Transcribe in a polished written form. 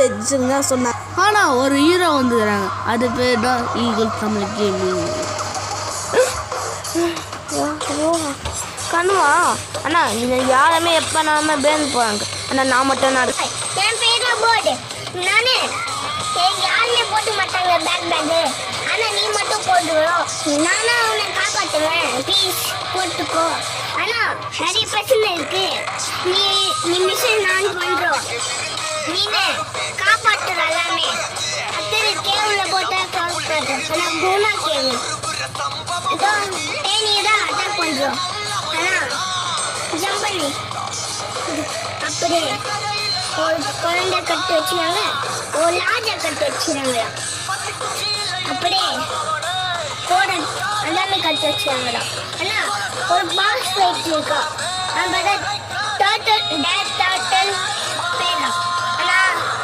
எட்ஜுன்னு தான் சொன்னாங்க. ஆனால் ஒரு ஹீரோ வந்துக்கிறாங்க, அது பேர் தான் ஈகிள் தமிழ் கேமிங். கண்ணுவா அண்ணா இது யாருமே எப்போ நாம பேன் போகிறாங்க. ஆனால் நான் மட்டும் நான் என் பேர் போடு நானே யாருமே போட்டு மாட்டாங்க பேக். ஆனால் நீ மட்டும் போட்டுக்கணும். நானும் அவனை காப்பாற்றுவேன். ப்ளீஸ் போட்டுக்கோ. ஆனால் நிறைய பிரச்சனை இருக்கு. நீ மிஷன் நான் பண்ணுறோம். நீனே காப்பாற்றுற எல்லாமே அத்தனை கேவில் போட்டால் காப்பாற்று. ஆனால் குணா கேவு தேனியை தான் அட்டாக் பண்ணுறோம். ஆனால் ஜம்ப் பண்ணி அப்படியே ஒரு குழந்தை கட்டு வச்சுனாங்க, ஒரு லாஜா கட்டு வச்சுனாங்க, அப்படியே கோட எல்லாமே கட்டு வச்சுனாங்கடா. ஆனால் ஒரு பாக்ஸ் ஃபைட் இருக்கா. நம்ம டர்ட்டில்